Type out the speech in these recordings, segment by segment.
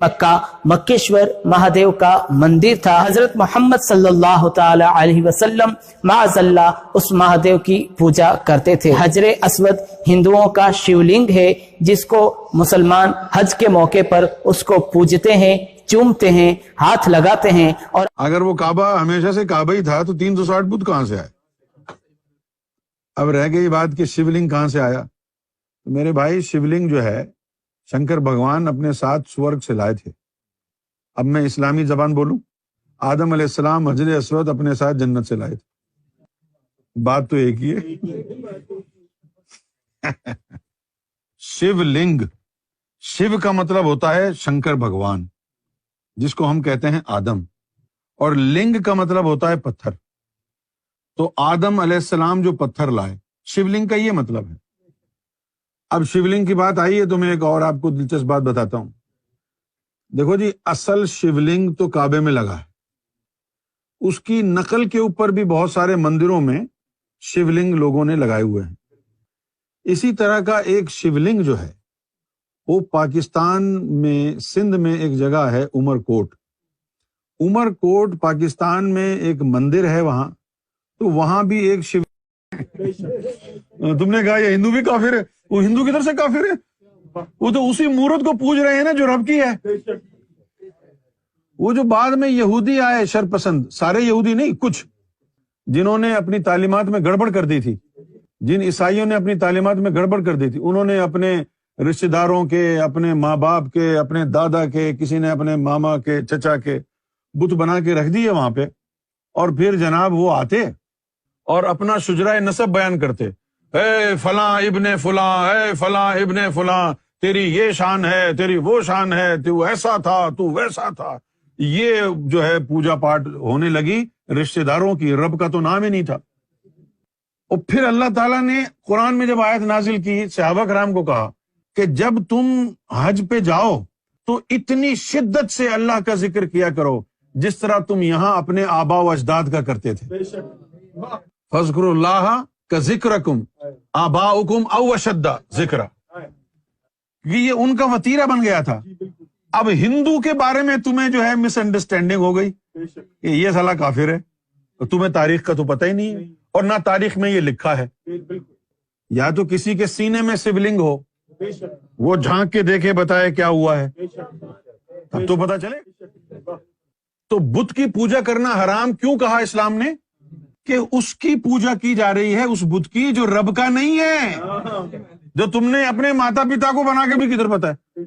मक्का मक्केश्वर महादेव का मंदिर था। हजरत मोहम्मद सल्लल्लाहु ताला अलैहि वसल्लम माअज़ल्ला उस महादेव की पूजा करते थे। हजरे अस्वद हिंदुओं का शिवलिंग है, जिसको मुसलमान हज के मौके पर उसको पूजते हैं, चूमते हैं, हाथ लगाते हैं। और अगर वो काबा हमेशा से काबा ही था तो 360 बुत कहां से आए? अब रह गई बात कि शिवलिंग कहां से आया। तो मेरे भाई, शिवलिंग जो है शंकर भगवान अपने साथ स्वर्ग से लाए थे। अब मैं इस्लामी जबान बोलूं, आदम अलैहिस्सलाम हजरे अस्वद अपने साथ जन्नत से लाए थे। बात तो एक ही है। शिवलिंग, शिव का मतलब होता है शंकर भगवान, जिसको हम कहते हैं आदम, और लिंग का मतलब होता है पत्थर। तो आदम अलैहिस्सलाम जो पत्थर लाए, शिवलिंग का ये मतलब है। अब शिवलिंग की बात आई है तो मैं एक और आपको दिलचस्प बात बताता हूं। देखो जी, असल शिवलिंग तो काबे में लगा है, उसकी नकल के ऊपर भी बहुत सारे मंदिरों में शिवलिंग लोगों ने लगाए हुए हैं। इसी तरह का एक शिवलिंग जो है वो पाकिस्तान में सिंध में एक जगह है उमरकोट। उमरकोट पाकिस्तान में एक मंदिर है वहां, तो वहां भी एक शिव तुमने कहा ये हिंदू भी काफिर है, वो हिंदू किधर से काफिर है? वो तो उसी मूर्त को पूज रहे हैं ना जो रब की है। वो जो बाद में यहूदी आए शरपसंद, सारे यहूदी नहीं, कुछ जिन्होंने अपनी तालीमात में गड़बड़ कर दी थी, जिन ईसाइयों ने अपनी तालीमात में गड़बड़ कर दी थी, उन्होंने अपने रिश्तेदारों के, अपने माँ बाप के, अपने दादा के, किसी ने अपने मामा के, चचा के बुत बना के रख दिए वहां पे। और फिर जनाब वो आते और अपना शुजरा नसब बयान करते, ए फलां इब्ने फलां, ए फलां इब्ने फलां, तेरी ये शान है, तेरी वो शान है, तू ऐसा था, तू वैसा था। ये जो है पूजा पाठ होने लगी रिश्तेदारों की, रब का तो नाम ही नहीं था। और फिर अल्लाह ताला ने कुरान में जब आयत नाजिल की, सहाबा कराम को कहा कि जब तुम हज पे जाओ तो इतनी शिद्दत से अल्लाह का जिक्र किया करो जिस तरह तुम यहां अपने आबा व अजदाद का करते थे। फज़्कुरुल्लाह का जिक्रकुम आबाउकुम औ अशद्दा जिक्रा, ये उनका वतीरा बन गया था। अब हिंदू के बारे में तुम्हें जो है मिसअंडरस्टैंडिंग हो गई, ये साला काफिर है, तो तुम्हें तारीख का तो पता ही नहीं है, और ना तारीख में ये लिखा है। या तो किसी के सीने में शिवलिंग हो, वो झांक के देखे बताए क्या हुआ है, तब तो पता चले। तो बुत की पूजा करना हराम क्यों कहा इस्लाम ने? कि उसकी पूजा की जा रही है, उस बुत की जो रब का नहीं है, जो तुमने अपने माता पिता को बना के भी किधर पता है।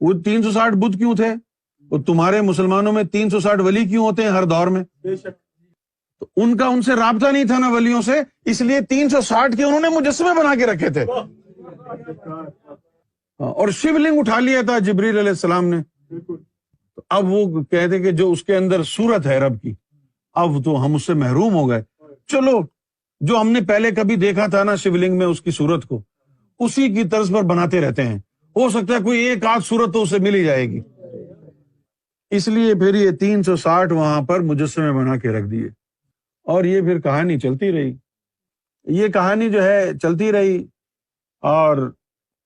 वो 360 बुत क्यों थे? वो तुम्हारे मुसलमानों में 360 वली क्यों होते हैं हर दौर में? तो उनका उनसे राब्ता नहीं था ना वलियों से, इसलिए 360 के उन्होंने मुजस्समे बना के रखे थे। और शिवलिंग उठा लिया था जिब्रील अलैहिस्सलाम ने। तो अब वो कहते कि जो उसके अंदर सूरत है रब की, अब तो हम उससे महरूम हो गए। चलो, जो हमने पहले कभी देखा था ना शिवलिंग में उसकी सूरत को, उसी की तर्ज पर बनाते रहते हैं। हो सकता है कोई एक आध सूरत तो उसे मिल ही जाएगी, इसलिए फिर ये 360 वहां पर मुजस्समे बना के रख दिए। और ये फिर कहानी चलती रही, ये कहानी जो है चलती रही। और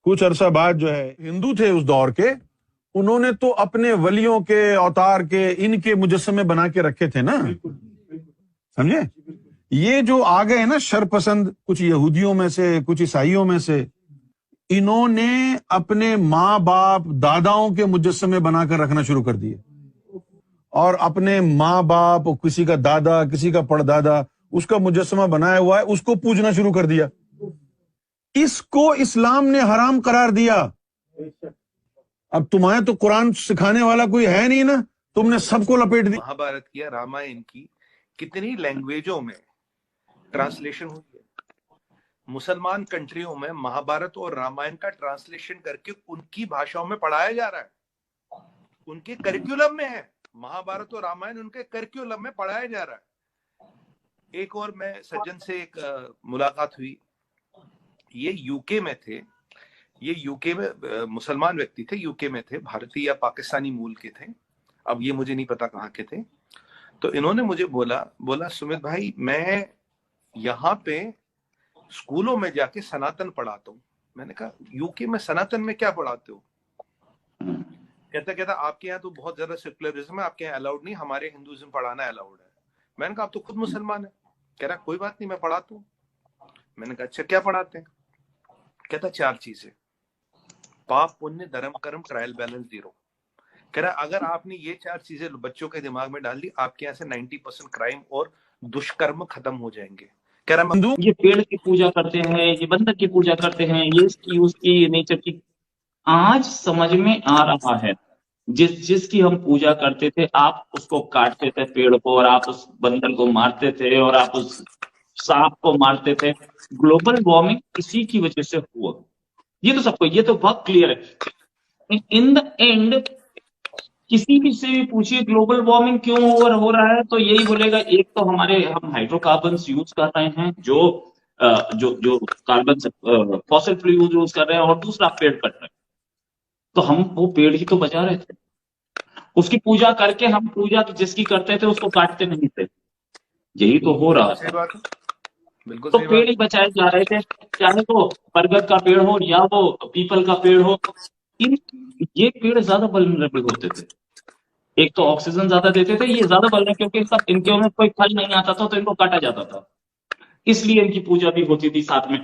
कुछ अरसा बाद जो है हिंदू थे उस दौर के, उन्होंने तो अपने वलियों के, अवतार के, इनके मुजस्समे बना के रखे थे ना, समझे। ये जो आ गए ना शरपसंद, कुछ यहूदियों में से, कुछ ईसाइयों में से, इन्होंने अपने माँ बाप, दादाओं के मुजस्समे बनाकर रखना शुरू कर दिए, और अपने माँ बाप, किसी का दादा, किसी का पड़दादा, उसका मुजस्समा बनाया हुआ है, उसको पूजना शुरू कर दिया। इसको इस्लाम ने हराम करार दिया। अब तुम्हारे तो कुरान सिखाने वाला कोई है नहीं ना, तुमने सबको लपेट दी। महाभारत की, रामायण की कितनी लैंग्वेजों में ट्रांसलेशन हुई है। मुसलमान कंट्रियों में महाभारत और रामायण का ट्रांसलेशन करके उनकी भाषाओं में पढ़ाया जा रहा है, उनके करिकुलम में है। महाभारत और रामायण उनके करिकुलम में पढ़ाया जा रहा है। एक और मैं सज्जन से एक मुलाकात हुई, ये यूके में थे, ये यूके में मुसलमान व्यक्ति थे, यूके में थे, भारतीय या पाकिस्तानी मूल के थे, अब ये मुझे नहीं पता कहाँ के थे। तो इन्होंने मुझे बोला सुमित भाई, मैं यहाँ पे स्कूलों में जाके सनातन पढ़ाता हूँ। मैंने कहा यूके में सनातन में क्या पढ़ाते हो? کہتا آپ کے یہاں تو بہت زیادہ سیکولرزم ہے، آپ کے یہاں الاؤڈ نہیں، ہمارے ہندوازم پڑھانا الاؤڈ ہے. میں نے کہا آپ تو خود مسلمان ہیں. کہہ رہا کوئی بات نہیں میں پڑھاتا ہوں. میں نے کہا اچھا کیا پڑھاتے ہیں؟ کہتا 4 چیزیں: پاپ پنیہ دھرم کرم ٹرائل بیلنس 0. کہہ رہا اگر آپ نے یہ 4 چیزیں بچوں کے دماغ میں ڈال دی، آپ کے یہاں سے 90% کرائم اور دشکرم ختم ہو جائیں گے. کہہ رہا ہندو یہ پیڑ کی پوجا کرتے ہیں، یہ بندر کی پوجا کرتے ہیں، یہ اس کی نیچر کی آج سمجھ میں آ رہا ہے. جس کی ہم پوجا کرتے تھے، آپ اس کو کاٹتے تھے پیڑ کو، اور آپ اس بندر کو مارتے تھے، اور آپ اس سانپ کو مارتے تھے. گلوبل وارمنگ اسی کی وجہ سے ہوا. یہ تو سب کو، یہ تو بہت کلیئر ہے. ان دا اینڈ کسی بھی سے بھی پوچھیے گلوبل وارمنگ کیوں ہو رہا ہے، تو یہی بولے گا ایک تو ہم ہائیڈرو کاربنس یوز کر رہے ہیں، جو کاربن فاسل فیول یوز کر رہے ہیں، اور دوسرا پیڑ کٹ رہے ہیں. تو ہم وہ پیڑ ہی تو بچا رہے تھے. اس کی پوجا کر کے ہم پوجا جس کی کرتے تھے اس کو کاٹتے نہیں تھے. یہی تو ہو رہا صحیح تھا. بات ہے، بالکل تو صحیح پیڑ بات ہی بچائے جا رہے تھے، چاہے وہ برگد کا پیڑ ہو یا وہ پیپل کا پیڑ ہو. یہ پیڑ زیادہ ولنریبل ہوتے تھے. ایک تو آکسیجن زیادہ دیتے تھے، یہ زیادہ بل رہے کیونکہ ان کے میں کوئی پھل نہیں آتا تھا تو ان کو کاٹا جاتا تھا. اس لیے ان کی پوجا بھی ہوتی تھی ساتھ میں.